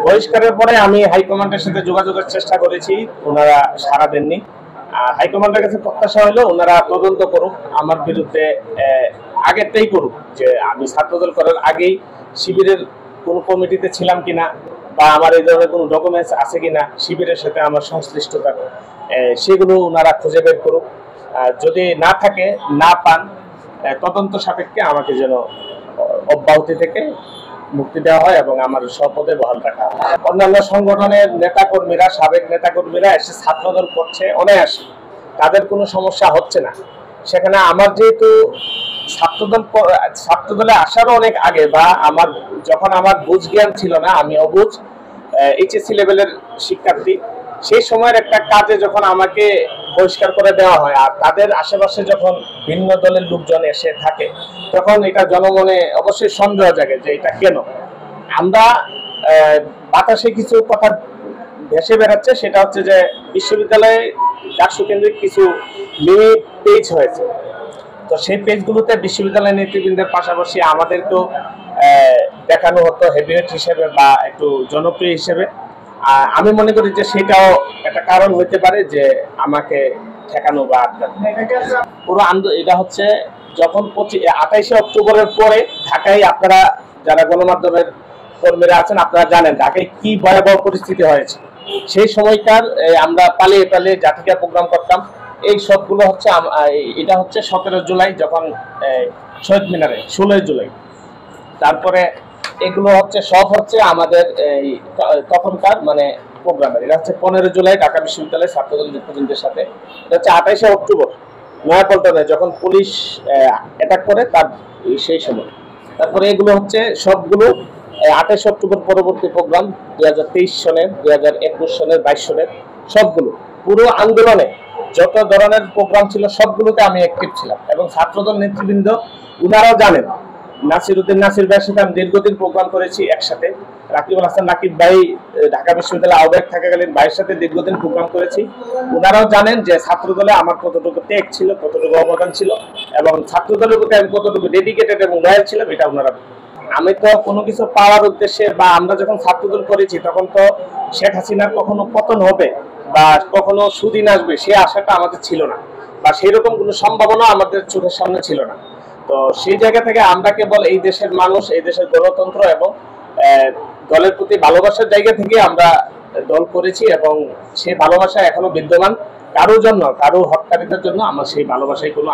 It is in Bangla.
বহিষ্কারের পরে আমি হাইকমান্ডের সাথে যোগাযোগের চেষ্টা করেছি, ওনারা সাড়া দেননি। হাইকমান্ডের কাছে প্রত্যাশা হলো ওনারা তদন্ত করুক, আমার বিরুদ্ধে আগেরটাই করুক, যে আমি ছাত্রদল করার আগেই শিবিরের কোনো কমিটিতে ছিলাম কিনা, বা আমার এই ধরনের কোনো ডকুমেন্টস আছে কিনা, শিবিরের সাথে আমার সংশ্লিষ্টতা, সেগুলো ওনারা খুঁজে বের করুক। যদি না থাকে, না পান, তদন্ত সাপেক্ষে আমাকে যেন অব্যাহতি থেকে মুক্তি দেওয়া হয় এবং আমার স্বপদে বহাল রাখা হয়। অন্যান্য সংগঠনের নেতাকর্মীরা, সাবেক নেতাকর্মীরা এসে ছাত্রদল করছে অনায়াসে, তাদের কোনো সমস্যা হচ্ছে না। সেখানে আমার যেহেতু ছাত্রদলে আসারও অনেক আগে, বা যখন আমার বুঝ জ্ঞান ছিল না, আমি অবুঝ এইচএসসি লেভেলের শিক্ষার্থী, সেই সময়ের একটা কাজে যখন আমাকে বহিষ্কার করে দেওয়া হয়, আর তাদের আশেপাশে যখন ভিন্ন দলের লোকজন এসে থাকে, তখন এটা জনমনে অবশ্যই সন্দেহ জাগে যে এটা কেন। আমরা বাতাসে কিছু কথা ভেসে বেড়াচ্ছে, সেটা হচ্ছে যে বিশ্ববিদ্যালয়ে ডাকসু কেন্দ্রিক কিছু মিনি পেজ হয়েছে, তো সেই পেজগুলোতে বিশ্ববিদ্যালয় নেতৃবৃন্দের পাশাপাশি আমাদেরকেও দেখানো হতো হেভিওয়েট হিসেবে বা একটু জনপ্রিয় হিসেবে। আমি মনে করি যে সেটাও একটা কারণ হতে পারে যে আমাকে ঠেকানো বা আটকানো। পুরো এটা হচ্ছে যখন 28শে অক্টোবরের পরে ঢাকায়, আপনারা যারা গণমাধ্যমের কর্মীরা আছেন আপনারা জানেন ঢাকায় কি ভয়াবহ পরিস্থিতি হয়েছে। সেই সময়কার আমরা পালিয়ে পালিয়ে জাতিকা প্রোগ্রাম করতাম। এই সবগুলো হচ্ছে, এটা হচ্ছে 17 জুলাই যখন শহীদ মিনারে, 16 জুলাই, তারপরে এগুলো হচ্ছে সব হচ্ছে আমাদের তখনকার মানে প্রোগ্রামের। এটা হচ্ছে 15 জুলাই ঢাকা বিশ্ববিদ্যালয়ের ছাত্রদল নেতৃবৃন্দের সাথে। এটা হচ্ছে 28শে অক্টোবর নয়াপল্টনে যখন পুলিশ অ্যাটাক করে তার সেই সময়। তারপরে এগুলো হচ্ছে সবগুলো 28 অক্টোবর পরবর্তী প্রোগ্রাম, 2023 সনের, 2021 সনের, 22 সনের সবগুলো। পুরো আন্দোলনে যত ধরনের প্রোগ্রাম ছিল সবগুলোতে আমি অ্যাক্টিভ ছিলাম, এবং ছাত্রদল নেতৃবৃন্দ উনারাও জানেন। নাসিরউদ্দিন নাসির ভাইয়ের সাথে আমি দীর্ঘদিন প্রোগ্রাম করেছি একসাথে। রাকিবুল হাসান রাকিব ভাই ঢাকা বিশ্ববিদ্যালয়ে আহ্বায়ক থাকাকালীন ভাইয়ের সাথে দীর্ঘদিন প্রোগ্রাম করেছি। ওনারাও জানেন যে ছাত্রদলে আমার কতটুকু ত্যাগ ছিল, কতটুকু অবদান ছিল, এবং ছাত্রদলের প্রতি আমি কতটুকু ডেডিকেটেড এবং লয়াল ছিলাম, এটা ওনারা। আমি তো কোনো কিছু পাওয়ার উদ্দেশ্যে, বা আমরা যখন ছাত্রদল করেছি তখন তো শেখ হাসিনার কখনো পতন হবে বা কখনো সুদিন আসবে সে আশাটা আমাদের ছিল না, বা সেই রকম কোনো সম্ভাবনা আমাদের চোখের সামনে ছিল না। তো সেই জায়গা থেকে আমরা কেবল এই দেশের মানুষ, এই দেশের গণতন্ত্র এবং দলের প্রতি ভালোবাসার জায়গা থেকে আমরা দল করেছি, এবং সেই ভালোবাসা এখনো বিদ্যমান। কারোর জন্য, কারো হত্যাকারীদের জন্য আমার সেই ভালোবাসায় কোনো